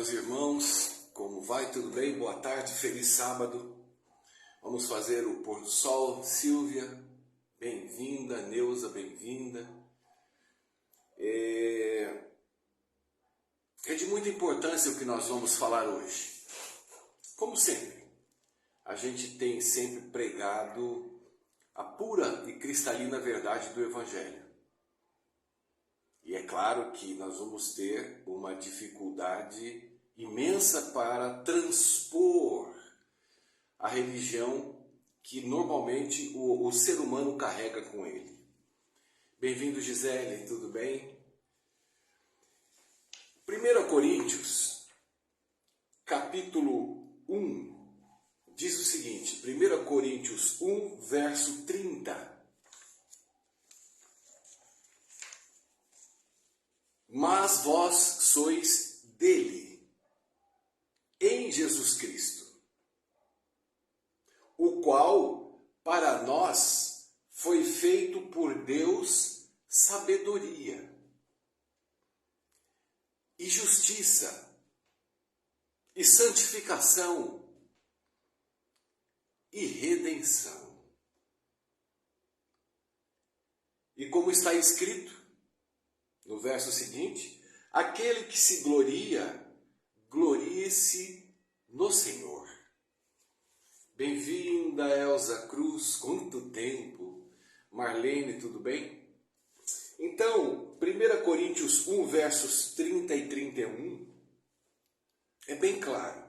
meus irmãos, como vai? Tudo bem? Boa tarde, feliz sábado. Vamos fazer o pôr do sol. Silvia, bem-vinda. Neuza, bem-vinda. É de muita importância o que nós vamos falar hoje. Como sempre, a gente tem sempre pregado a pura e cristalina verdade do Evangelho. E é claro que nós vamos ter uma dificuldade imensa para transpor a religião que normalmente o ser humano carrega com ele. Bem-vindo, Gisele, tudo bem? 1 Coríntios, capítulo 1, diz o seguinte, 1 Coríntios 1, verso 30. Mas vós sois dele, em Jesus Cristo, o qual para nós foi feito por Deus sabedoria e justiça e santificação e redenção. E como está escrito no verso seguinte, aquele que se gloria, glorie-se no Senhor. Bem-vinda, Elza Cruz, quanto tempo? Marlene, tudo bem? Então, 1 Coríntios 1, versos 30 e 31, é bem claro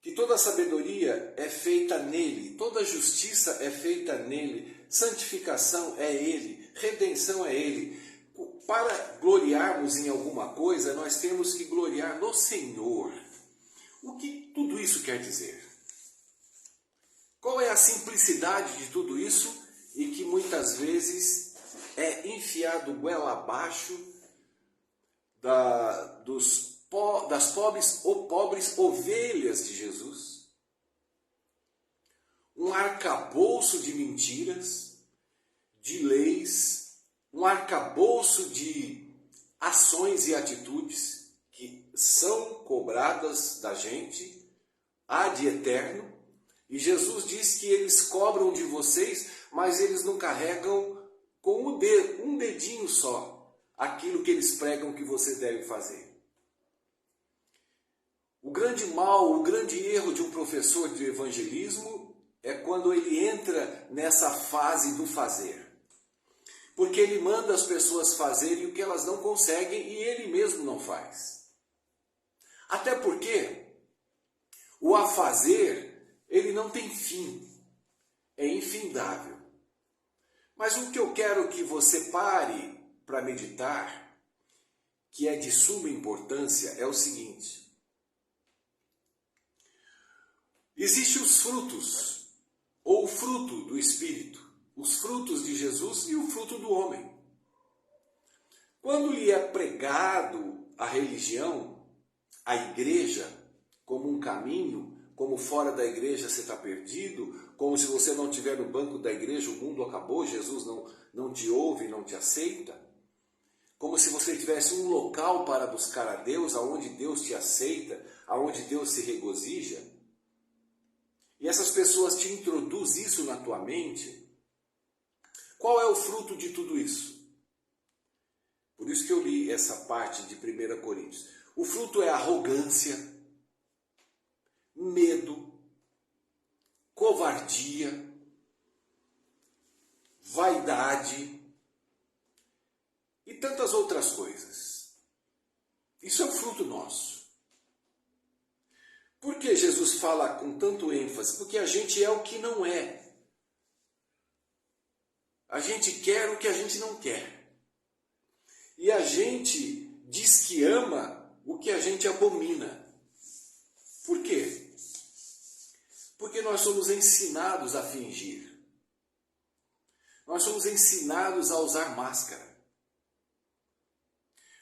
que toda sabedoria é feita nele, toda justiça é feita nele, santificação é ele, redenção é ele. Para gloriarmos em alguma coisa, nós temos que gloriar no Senhor. O que tudo isso quer dizer? Qual é a simplicidade de tudo isso e que muitas vezes é enfiado goela abaixo das pobres ovelhas de Jesus? Um arcabouço de mentiras, de leis, um arcabouço de ações e atitudes que são cobradas da gente ad eterno. E Jesus diz que eles cobram de vocês, mas eles não carregam com um dedinho só aquilo que eles pregam que você deve fazer. O grande mal, o grande erro de um professor de evangelismo é quando ele entra nessa fase do fazer. Porque ele manda as pessoas fazerem o que elas não conseguem e ele mesmo não faz. Até porque o a fazer, ele não tem fim, é infindável. Mas o que eu quero que você pare para meditar, que é de suma importância, é o seguinte. Existem os frutos, ou o fruto do Espírito, os frutos de Jesus e o fruto do homem. Quando lhe é pregado a religião, a igreja, como um caminho, como fora da igreja você está perdido, como se você não estiver no banco da igreja, o mundo acabou, Jesus não te ouve, não te aceita. Como se você tivesse um local para buscar a Deus, aonde Deus te aceita, aonde Deus se regozija. E essas pessoas te introduzem isso na tua mente. Qual é o fruto de tudo isso? Por isso que eu li essa parte de 1 Coríntios. O fruto é arrogância, medo, covardia, vaidade e tantas outras coisas. Isso é um fruto nosso. Por que Jesus fala com tanto ênfase? Porque a gente é o que não é. A gente quer o que a gente não quer. E a gente diz que ama o que a gente abomina. Por quê? Porque nós somos ensinados a fingir. Nós somos ensinados a usar máscara.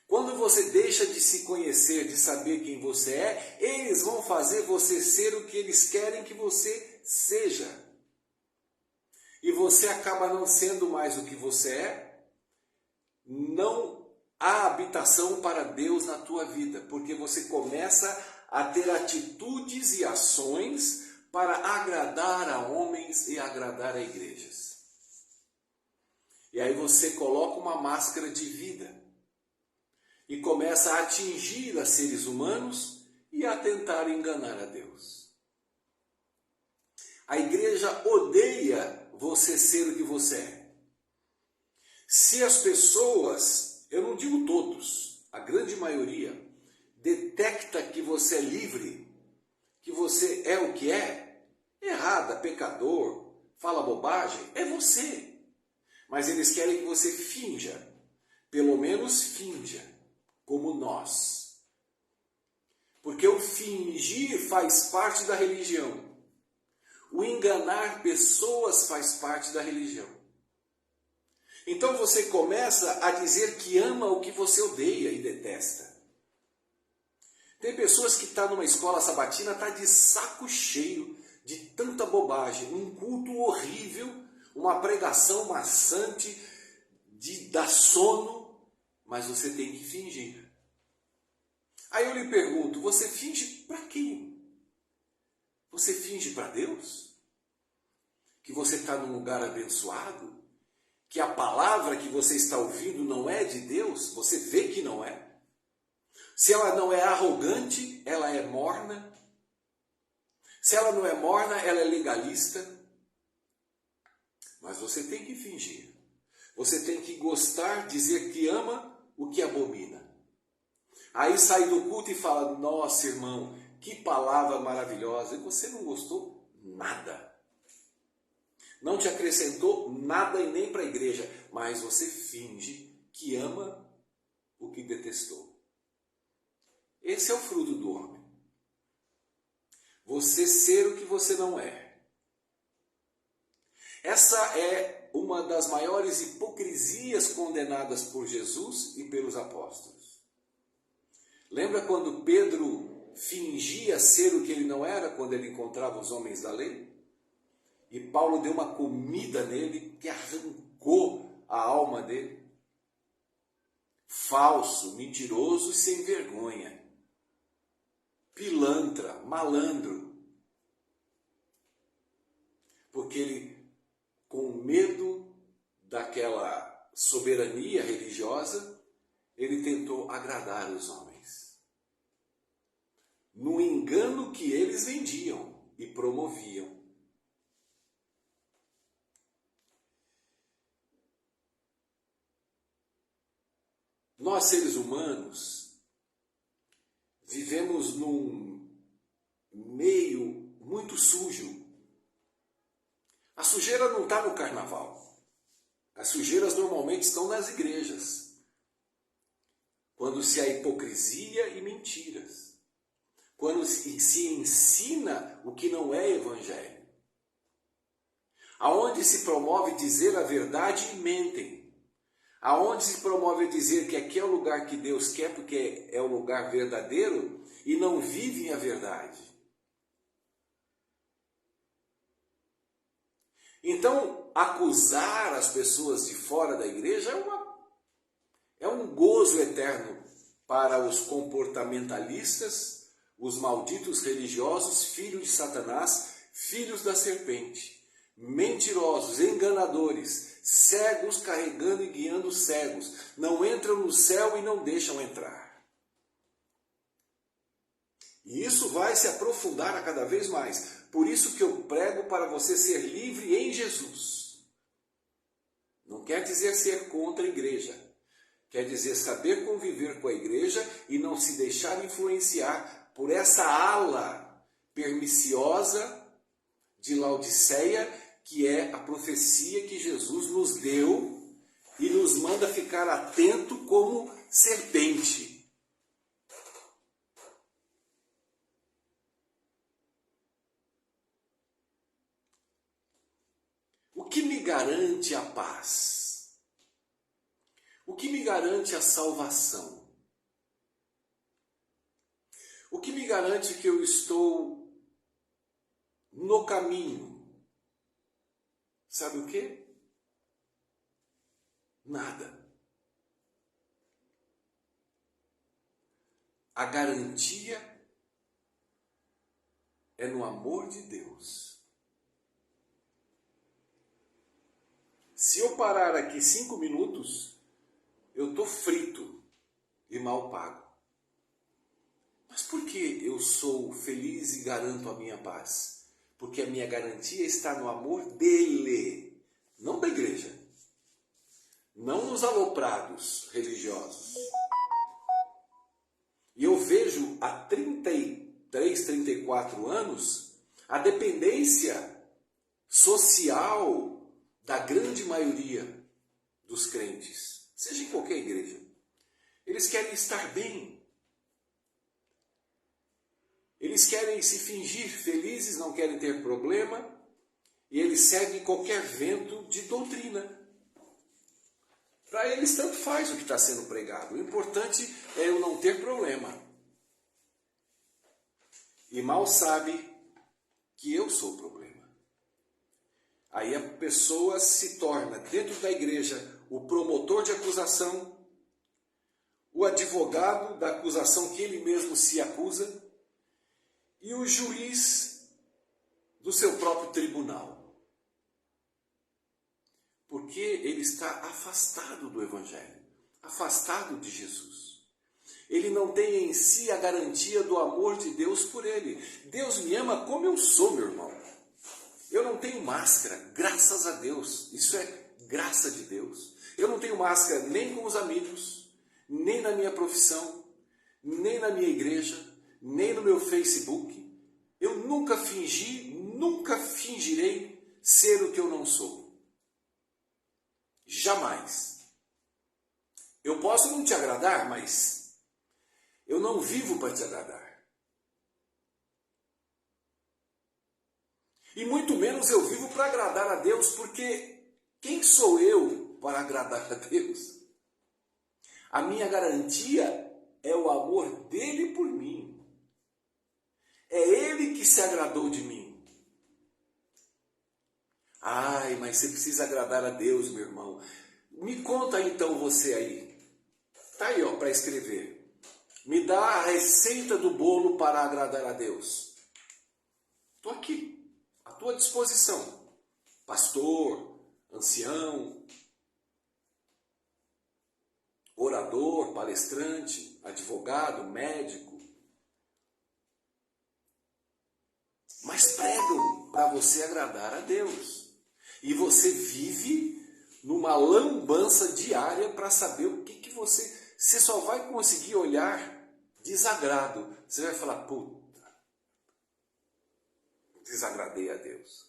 Quando você deixa de se conhecer, de saber quem você é, eles vão fazer você ser o que eles querem que você seja. E você acaba não sendo mais o que você é, não há habitação para Deus na tua vida, porque você começa a ter atitudes e ações para agradar a homens e agradar a igrejas. E aí você coloca uma máscara de vida e começa a atingir a seres humanos e a tentar enganar a Deus. A igreja odeia você ser o que você é. Se as pessoas, eu não digo todos, a grande maioria, detecta que você é livre, que você é o que é, errada, pecador, fala bobagem, é você. Mas eles querem que você finja, pelo menos finja, como nós. Porque o fingir faz parte da religião. O enganar pessoas faz parte da religião. Então você começa a dizer que ama o que você odeia e detesta. Tem pessoas que estão numa escola sabatina, está de saco cheio de tanta bobagem, um culto horrível, uma pregação maçante, de dar sono, mas você tem que fingir. Aí eu lhe pergunto, você finge para quem? Você finge para Deus? Que você está num lugar abençoado? Que a palavra que você está ouvindo não é de Deus? Você vê que não é? Se ela não é arrogante, ela é morna. Se ela não é morna, ela é legalista. Mas você tem que fingir. Você tem que gostar, dizer que ama o que abomina. Aí sai do culto e fala, nossa irmão, que palavra maravilhosa. E você não gostou nada. Não te acrescentou nada e nem para a igreja. Mas você finge que ama o que detestou. Esse é o fruto do homem. Você ser o que você não é. Essa é uma das maiores hipocrisias condenadas por Jesus e pelos apóstolos. Lembra quando Pedro fingia ser o que ele não era quando ele encontrava os homens da lei? E Paulo deu uma comida nele que arrancou a alma dele. Falso, mentiroso e sem vergonha. Pilantra, malandro. Porque ele, com medo daquela soberania religiosa, ele tentou agradar os homens. No engano que eles vendiam e promoviam. Nós, seres humanos, vivemos num meio muito sujo. A sujeira não está no carnaval. As sujeiras normalmente estão nas igrejas. Quando se há hipocrisia e mentiras. Quando se ensina o que não é evangelho. Aonde se promove dizer a verdade e mentem. Aonde se promove dizer que aqui é o lugar que Deus quer porque é o lugar verdadeiro e não vivem a verdade. Então, acusar as pessoas de fora da igreja é um gozo eterno para os comportamentalistas, os malditos religiosos, filhos de Satanás, filhos da serpente, mentirosos, enganadores, cegos carregando e guiando cegos, não entram no céu e não deixam entrar. E isso vai se aprofundar a cada vez mais. Por isso que eu prego para você ser livre em Jesus. Não quer dizer ser contra a igreja. Quer dizer saber conviver com a igreja e não se deixar influenciar por essa ala perniciosa de Laodiceia, que é a profecia que Jesus nos deu e nos manda ficar atento como serpente. O que me garante a paz? O que me garante a salvação? O que me garante que eu estou no caminho? Sabe o quê? Nada. a garantia é no amor de Deus. Se eu parar aqui 5 minutos, eu estou frito e mal pago. Mas por que eu sou feliz e garanto a minha paz? Porque a minha garantia está no amor dele, não da igreja, não nos aloprados religiosos. E eu vejo há 33, 34 anos a dependência social da grande maioria dos crentes, seja em qualquer igreja. Eles querem estar bem. Eles querem se fingir felizes, não querem ter problema, e eles seguem qualquer vento de doutrina. Para eles tanto faz o que está sendo pregado. O importante é eu não ter problema. E mal sabe que eu sou o problema. Aí a pessoa se torna, dentro da igreja, o promotor de acusação, o advogado da acusação que ele mesmo se acusa e o juiz do seu próprio tribunal. Porque ele está afastado do Evangelho, afastado de Jesus. Ele não tem em si a garantia do amor de Deus por ele. Deus me ama como eu sou, meu irmão. Eu não tenho máscara, graças a Deus. Isso é graça de Deus. Eu não tenho máscara nem com os amigos, nem na minha profissão, nem na minha igreja, nem no meu Facebook. Eu nunca fingi, nunca fingirei ser o que eu não sou. Jamais. Eu posso não te agradar, mas eu não vivo para te agradar. E muito menos eu vivo para agradar a Deus, porque quem sou eu para agradar a Deus? A minha garantia é o amor dele por mim. É ele que se agradou de mim. Ai, mas você precisa agradar a Deus, meu irmão. Me conta então você aí. Tá aí, ó, para escrever. Me dá a receita do bolo para agradar a Deus. Estou aqui, à tua disposição. Pastor, ancião, orador, palestrante, advogado, médico. Mas pregam para você agradar a Deus. E você vive numa lambança diária para saber o que você... Você só vai conseguir olhar desagrado. Você vai falar, puta, desagradei a Deus.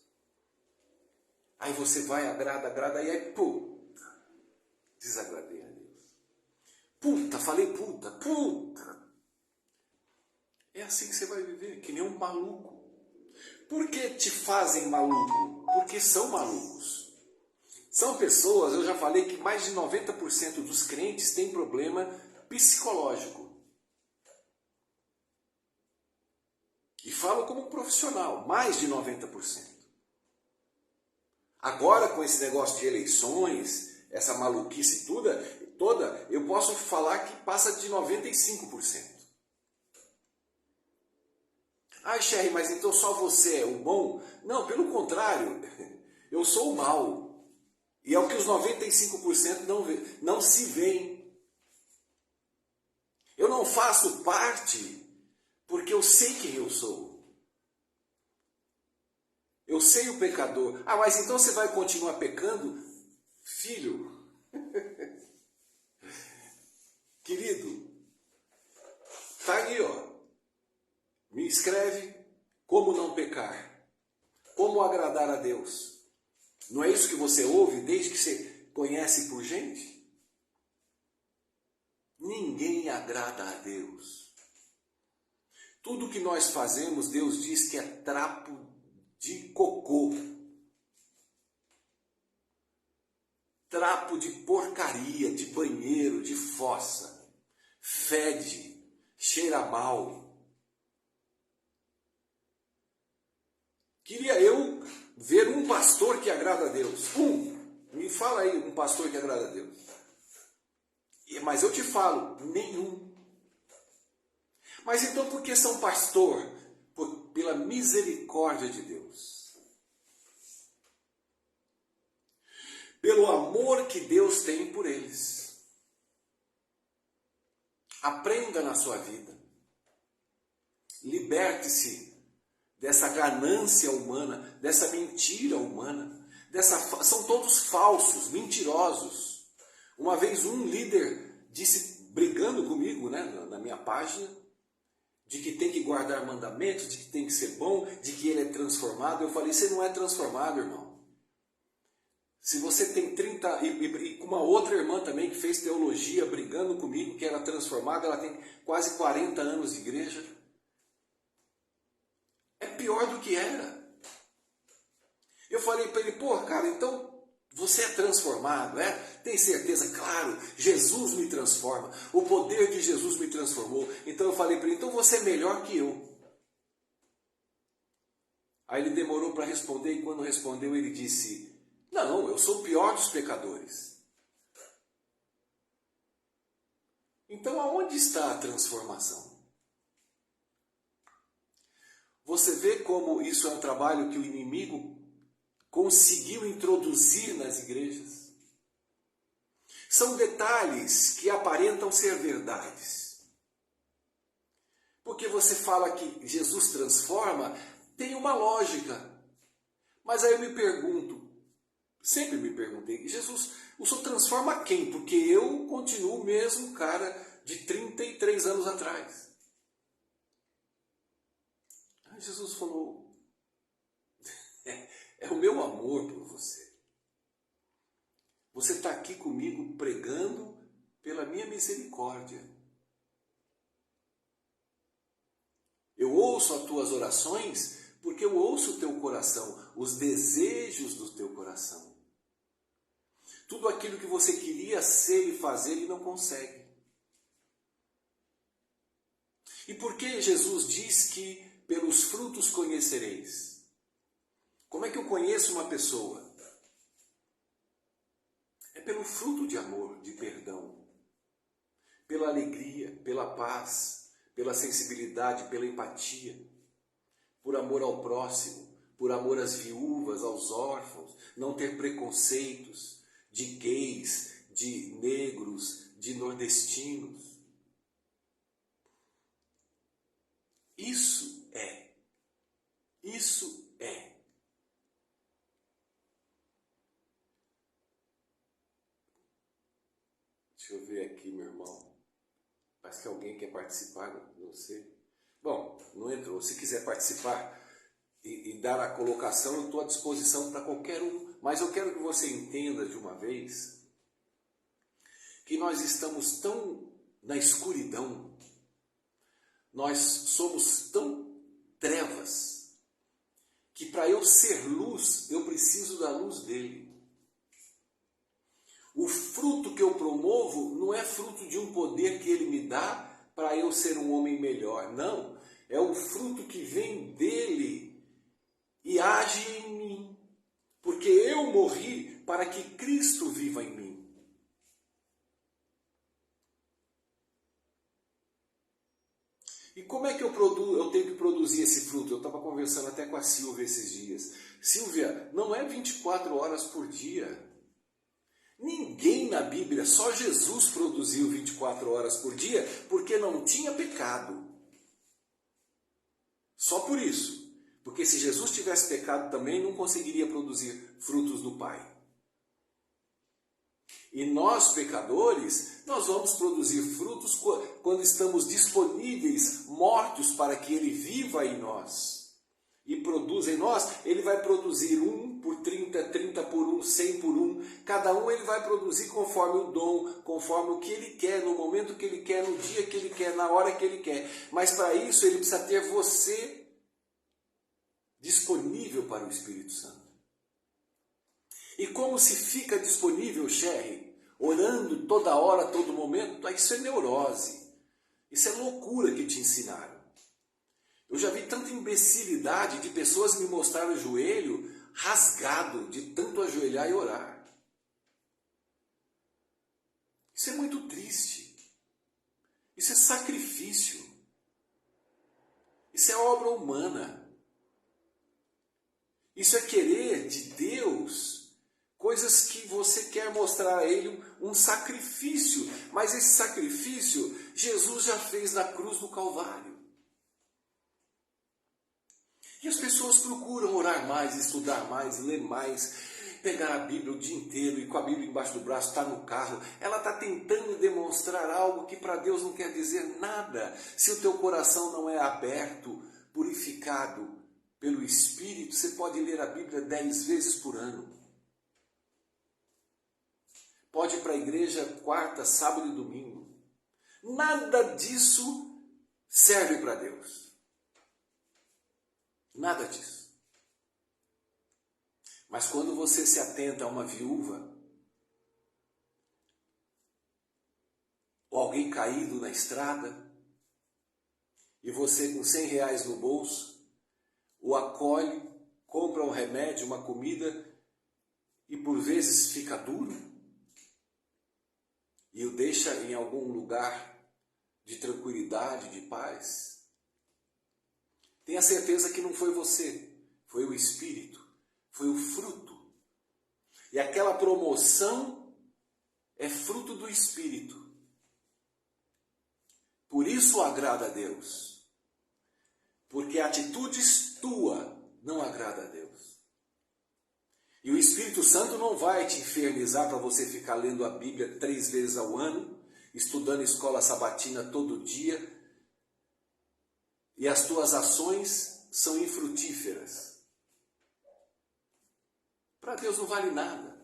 Aí você vai, agrada, e aí, puta, desagradei a Deus. Puta, falei puta. É assim que você vai viver, que nem um maluco. Por que te fazem maluco? Porque são malucos. São pessoas, eu já falei que mais de 90% dos crentes têm problema psicológico. E falo como um profissional, mais de 90%. Agora com esse negócio de eleições, essa maluquice toda, eu posso falar que passa de 95%. Ah, Sherry, mas então só você é o bom? Não, pelo contrário, eu sou o mal. E é o que os 95% não se veem. Eu não faço parte porque eu sei quem eu sou. Eu sei o pecador. Ah, mas então você vai continuar pecando? Filho, querido, tá aí, ó. Me escreve como não pecar, como agradar a Deus. Não é isso que você ouve desde que você conhece por gente? Ninguém agrada a Deus. Tudo que nós fazemos, Deus diz que é trapo de cocô. Trapo de porcaria, de banheiro, de fossa. Fede, cheira mal. Queria eu ver um pastor que agrada a Deus. Me fala aí um pastor que agrada a Deus. Mas eu te falo, nenhum. Mas então por que são pastor? Pela misericórdia de Deus. Pelo amor que Deus tem por eles. Aprenda na sua vida. Liberte-se dessa ganância humana, dessa mentira humana. São todos falsos, mentirosos. Uma vez um líder disse, brigando comigo, né, na minha página, de que tem que guardar mandamentos, de que tem que ser bom, de que ele é transformado. Eu falei, você não é transformado, irmão. Se você tem 30, e com uma outra irmã também que fez teologia, brigando comigo, que era transformada, ela tem quase 40 anos de igreja. É pior do que era. Eu falei para ele, pô, cara, então você é transformado, é? Tem certeza? Claro, Jesus me transforma. O poder de Jesus me transformou. Então eu falei para ele, então você é melhor que eu. Aí ele demorou para responder e quando respondeu ele disse, não, eu sou o pior dos pecadores. Então aonde está a transformação? Você vê como isso é um trabalho que o inimigo conseguiu introduzir nas igrejas? São detalhes que aparentam ser verdades. Porque você fala que Jesus transforma, tem uma lógica. Mas aí eu me pergunto, sempre me perguntei, Jesus, o Senhor transforma quem? Porque eu continuo o mesmo cara de 33 anos atrás. Aí Jesus falou, é o meu amor por você. Você está aqui comigo pregando pela minha misericórdia. Eu ouço as tuas orações porque eu ouço o teu coração, os desejos do teu coração. Tudo aquilo que você queria ser e fazer e não consegue. E por que Jesus diz que pelos frutos conhecereis? Como é que eu conheço uma pessoa? É pelo fruto de amor, de perdão, pela alegria, pela paz, pela sensibilidade, pela empatia, por amor ao próximo, por amor às viúvas, aos órfãos, não ter preconceitos de gays, de negros, de nordestinos. Isso é. Deixa eu ver aqui, meu irmão. Parece que alguém quer participar, não sei. Bom, não entrou. Se quiser participar e dar a colocação, eu estou à disposição para qualquer um. Mas eu quero que você entenda de uma vez que nós estamos tão na escuridão, nós somos tão trevas, que para eu ser luz, eu preciso da luz dele. O fruto que eu promovo não é fruto de um poder que ele me dá para eu ser um homem melhor. Não, é o fruto que vem dele e age em mim. Porque eu morri para que Cristo viva em mim. E como é que eu tenho que produzir esse fruto? Eu estava conversando até com a Silvia esses dias. Silvia, não é 24 horas por dia. Ninguém na Bíblia, só Jesus produziu 24 horas por dia porque não tinha pecado. Só por isso. Porque se Jesus tivesse pecado também, não conseguiria produzir frutos do Pai. E nós, pecadores, nós vamos produzir frutos quando estamos disponíveis, mortos para que Ele viva em nós. E produza em nós, Ele vai produzir 1 por 30, 30 por 1, 100 por 1. Cada um Ele vai produzir conforme o dom, conforme o que Ele quer, no momento que Ele quer, no dia que Ele quer, na hora que Ele quer. Mas para isso Ele precisa ter você disponível para o Espírito Santo. E como se fica disponível, Sherry? Orando toda hora, todo momento? Isso é neurose. Isso é loucura que te ensinaram. Eu já vi tanta imbecilidade de pessoas me mostrar o joelho rasgado de tanto ajoelhar e orar. Isso é muito triste. Isso é sacrifício. Isso é obra humana. Isso é querer de Deus coisas que você quer mostrar a Ele um sacrifício. Mas esse sacrifício Jesus já fez na cruz do Calvário. E as pessoas procuram orar mais, estudar mais, ler mais, pegar a Bíblia o dia inteiro e com a Bíblia embaixo do braço, está no carro. Ela está tentando demonstrar algo que para Deus não quer dizer nada. Se o teu coração não é aberto, purificado pelo Espírito, você pode ler a Bíblia 10 vezes por ano. Pode ir para a igreja quarta, sábado e domingo. Nada disso serve para Deus. Nada disso. Mas quando você se atenta a uma viúva, ou alguém caído na estrada, e você com R$100 no bolso, o acolhe, compra um remédio, uma comida, e por vezes fica duro, e o deixa em algum lugar de tranquilidade, de paz, tenha certeza que não foi você, foi o Espírito, foi o fruto. E aquela promoção é fruto do Espírito. Por isso agrada a Deus. Porque atitudes tua não agrada a Deus. E o Espírito Santo não vai te infernizar para você ficar lendo a Bíblia 3 vezes ao ano, estudando escola sabatina todo dia, e as tuas ações são infrutíferas. Para Deus não vale nada.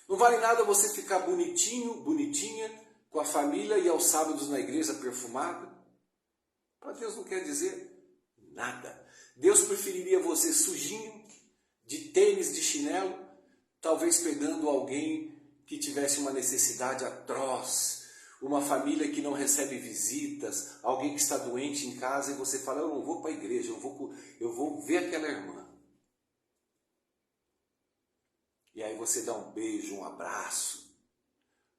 Não vale nada você ficar bonitinho, bonitinha, com a família e aos sábados na igreja perfumada. Para Deus não quer dizer nada. Deus preferiria você sujinho, de tênis, de chinelo, talvez pegando alguém que tivesse uma necessidade atroz, uma família que não recebe visitas, alguém que está doente em casa e você fala, eu não vou para a igreja, eu vou ver aquela irmã. E aí você dá um beijo, um abraço,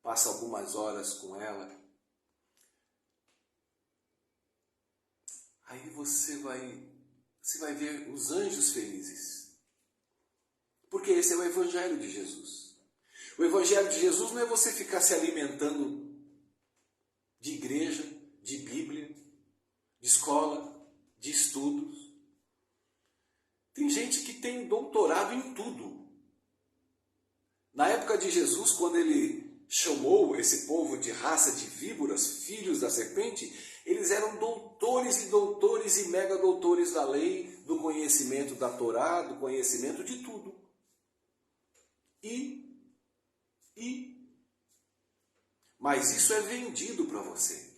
passa algumas horas com ela. Aí você vai ver os anjos felizes. Porque esse é o Evangelho de Jesus. O Evangelho de Jesus não é você ficar se alimentando de igreja, de Bíblia, de escola, de estudos. Tem gente que tem doutorado em tudo. Na época de Jesus, quando ele chamou esse povo de raça de víboras, filhos da serpente, eles eram doutores e mega doutores da lei, do conhecimento da Torá, do conhecimento de tudo. Mas isso é vendido para você.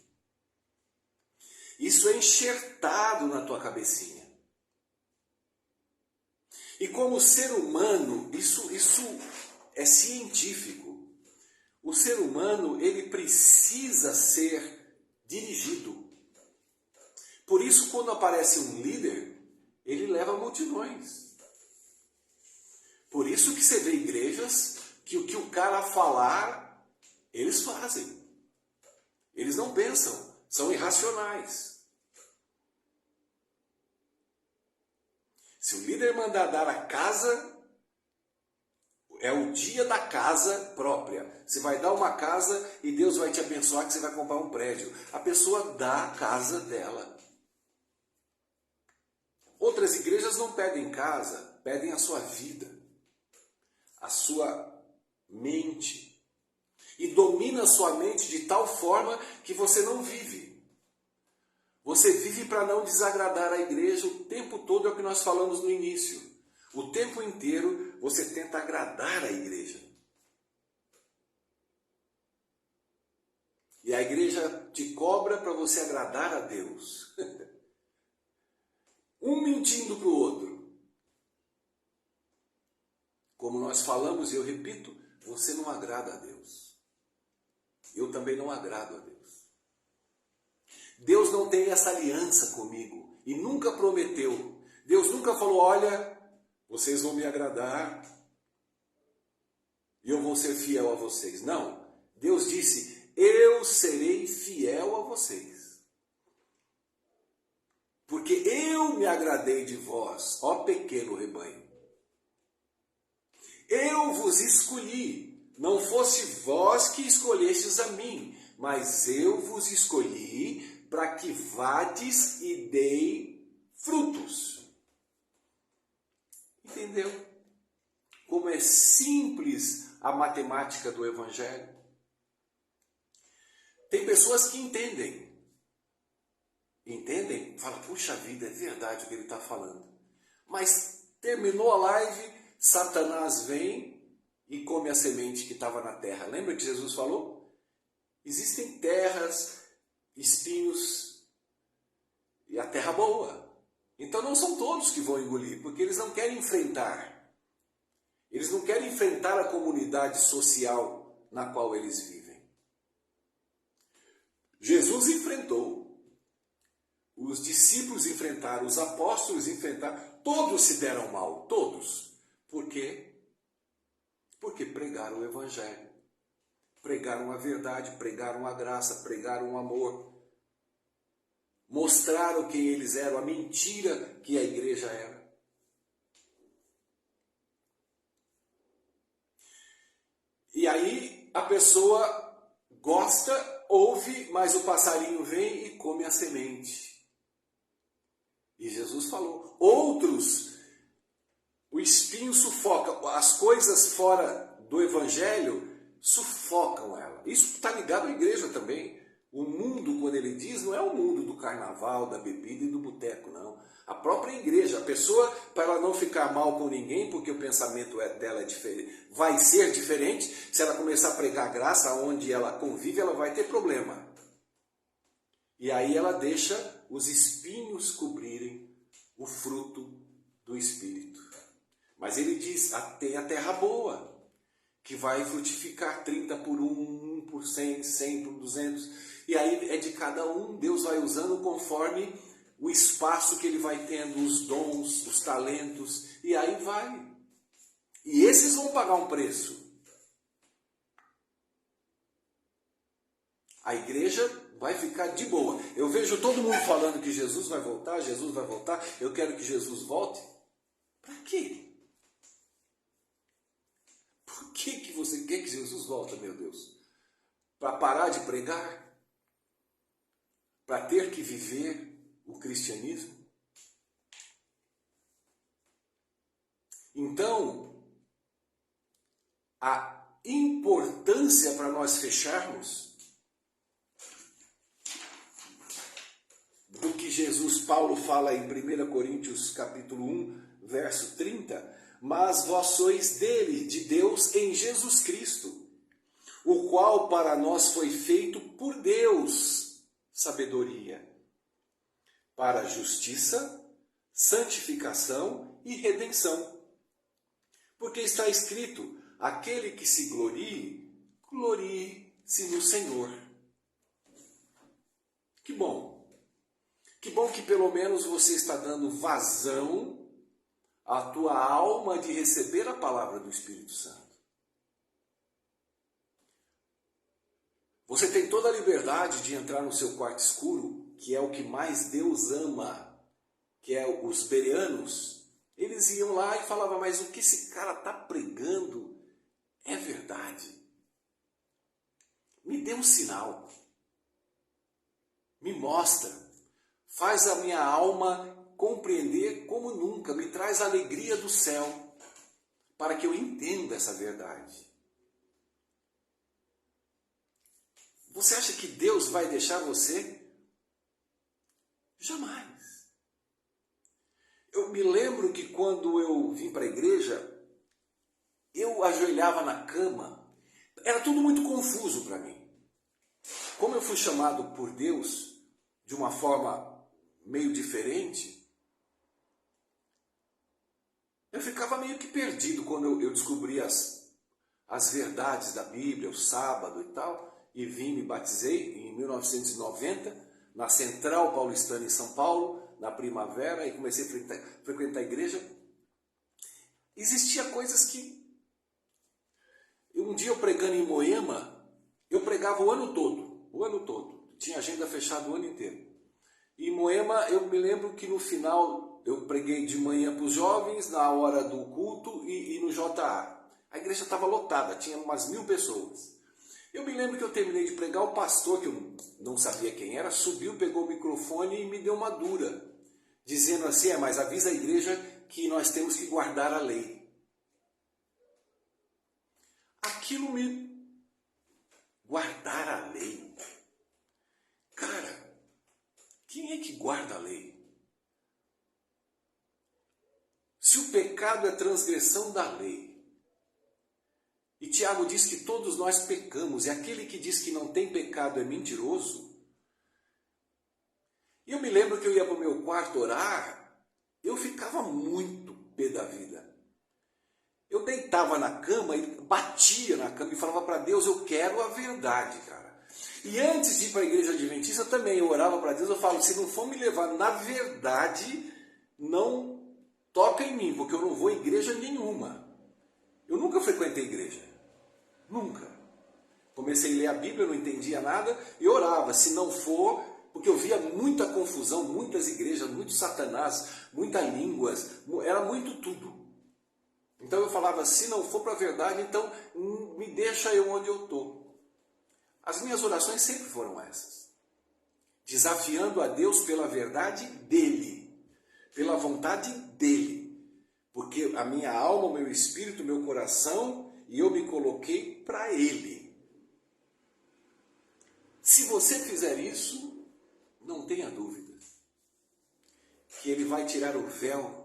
Isso é enxertado na tua cabecinha. E como ser humano, isso é científico. O ser humano, ele precisa ser dirigido. Por isso, quando aparece um líder, ele leva multidões. Por isso que você vê igrejas que o que o cara falar, eles fazem. Eles não pensam, são irracionais. Se o líder mandar dar a casa, é o dia da casa própria. Você vai dar uma casa e Deus vai te abençoar que você vai comprar um prédio. A pessoa dá a casa dela. Outras igrejas não pedem casa, pedem a sua vida, a sua mente. E domina a sua mente de tal forma que você não vive. Você vive para não desagradar a igreja o tempo todo, é o que nós falamos no início. O tempo inteiro você tenta agradar a igreja. E a igreja te cobra para você agradar a Deus. Um mentindo para o outro. Como nós falamos e eu repito, você não agrada a Deus. Eu também não agrado a Deus. Deus não tem essa aliança comigo e nunca prometeu. Deus nunca falou, olha, vocês vão me agradar e eu vou ser fiel a vocês. Não, Deus disse, eu serei fiel a vocês. Porque eu me agradei de vós, ó pequeno rebanho. Eu vos escolhi, não fosse vós que escolhestes a mim, mas eu vos escolhi para que vades e dei frutos. Entendeu? Como é simples a matemática do Evangelho. Tem pessoas que entendem, falam, puxa vida, é verdade o que ele está falando. Mas terminou a live, Satanás vem e come a semente que estava na terra. Lembra que Jesus falou? Existem terras, espinhos e a terra boa. Então não são todos que vão engolir, porque eles não querem enfrentar. Eles não querem enfrentar a comunidade social na qual eles vivem. Jesus enfrentou. Os discípulos enfrentaram, os apóstolos enfrentaram, todos se deram mal, todos. Por quê? Porque pregaram o Evangelho, pregaram a verdade, pregaram a graça, pregaram o amor, mostraram quem eles eram, a mentira que a igreja era. E aí a pessoa gosta, ouve, mas o passarinho vem e come a semente. E Jesus falou, outros, o espinho sufoca, as coisas fora do Evangelho sufocam ela. Isso está ligado à igreja também. O mundo, quando ele diz, não é o mundo do carnaval, da bebida e do boteco, não. A própria igreja, a pessoa, para ela não ficar mal com ninguém, porque o pensamento dela é diferente, vai ser diferente, se ela começar a pregar graça onde ela convive, ela vai ter problema. E aí ela deixa os espinhos cobrirem o fruto do Espírito. Mas ele diz, tem a terra boa, que vai frutificar 30 por 1, 1 por 100, 100 por 200. E aí é de cada um, Deus vai usando conforme o espaço que ele vai tendo, os dons, os talentos, e aí vai. E esses vão pagar um preço. A igreja vai ficar de boa. Eu vejo todo mundo falando que Jesus vai voltar, eu quero que Jesus volte. Para quê? Por que você quer que Jesus volte, meu Deus? Para parar de pregar? Para ter que viver o cristianismo? Então, a importância para nós fecharmos do que Paulo fala em 1 Coríntios capítulo 1, verso 30, mas vós sois dele, de Deus, em Jesus Cristo, o qual para nós foi feito por Deus, sabedoria, para justiça, santificação e redenção. Porque está escrito, aquele que se glorie, glorie-se no Senhor. Que bom. Que bom que pelo menos você está dando vazão à tua alma de receber a palavra do Espírito Santo. Você tem toda a liberdade de entrar no seu quarto escuro, que é o que mais Deus ama, que é os bereanos. Eles iam lá e falavam, mas o que esse cara está pregando é verdade. Me dê um sinal. Me mostra. Faz a minha alma compreender como nunca. Me traz a alegria do céu para que eu entenda essa verdade. Você acha que Deus vai deixar você? Jamais. Eu me lembro que quando eu vim para a igreja, eu ajoelhava na cama. Era tudo muito confuso para mim. Como eu fui chamado por Deus de uma forma meio diferente, eu ficava meio que perdido quando eu descobri as verdades da Bíblia, o sábado e tal, e vim, me batizei em 1990, na Central Paulistana em São Paulo, na primavera, e comecei a frequentar a igreja. Existia coisas que... Um dia eu pregando em Moema, eu pregava o ano todo, tinha agenda fechada o ano inteiro. Em Moema, eu me lembro que no final eu preguei de manhã para os jovens, na hora do culto e no JA. A igreja estava lotada, tinha umas 1000 pessoas. Eu me lembro que eu terminei de pregar, o pastor, que eu não sabia quem era, subiu, pegou o microfone e me deu uma dura, dizendo assim, mas avisa a igreja que nós temos que guardar a lei. Aquilo me... Guardar a lei? Cara, quem é que guarda a lei? Se o pecado é transgressão da lei, e Tiago diz que todos nós pecamos, e aquele que diz que não tem pecado é mentiroso. E eu me lembro que eu ia para o meu quarto orar, eu ficava muito pé da vida. Eu deitava na cama e batia na cama e falava para Deus, eu quero a verdade, cara. E antes de ir para a igreja adventista também, eu orava para Deus, eu falo, se não for me levar na verdade, não toca em mim, porque eu não vou em igreja nenhuma. Eu nunca frequentei igreja. Nunca. Comecei a ler a Bíblia, eu não entendia nada e orava, se não for, porque eu via muita confusão, muitas igrejas, muito satanás, muitas línguas, era muito tudo. Então eu falava, se não for para a verdade, então me deixa eu onde eu estou. As minhas orações sempre foram essas. Desafiando a Deus pela verdade dEle, pela vontade dEle. Porque a minha alma, o meu espírito, o meu coração, e eu me coloquei para Ele. Se você fizer isso, não tenha dúvida que Ele vai tirar o véu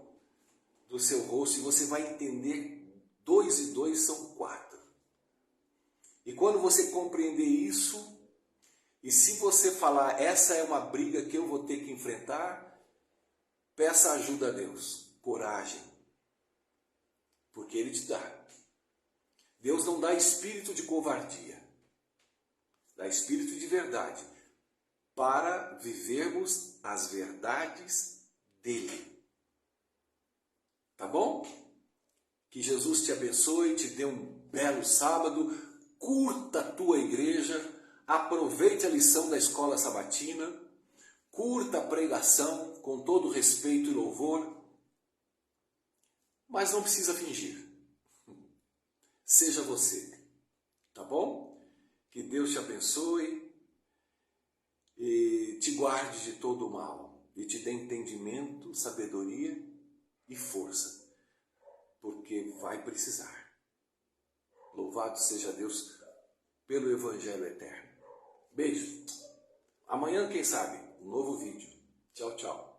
do seu rosto e você vai entender 2 e 2 são 4. E quando você compreender isso, e se você falar, essa é uma briga que eu vou ter que enfrentar, peça ajuda a Deus, coragem, porque Ele te dá. Deus não dá espírito de covardia, dá espírito de verdade, para vivermos as verdades dEle. Tá bom? Que Jesus te abençoe, te dê um belo sábado, curta a tua igreja, aproveite a lição da escola sabatina, curta a pregação com todo respeito e louvor, mas não precisa fingir. Seja você, tá bom? Que Deus te abençoe e te guarde de todo o mal e te dê entendimento, sabedoria e força, porque vai precisar. Louvado seja Deus pelo Evangelho eterno. Beijo. Amanhã, quem sabe, um novo vídeo. Tchau, tchau.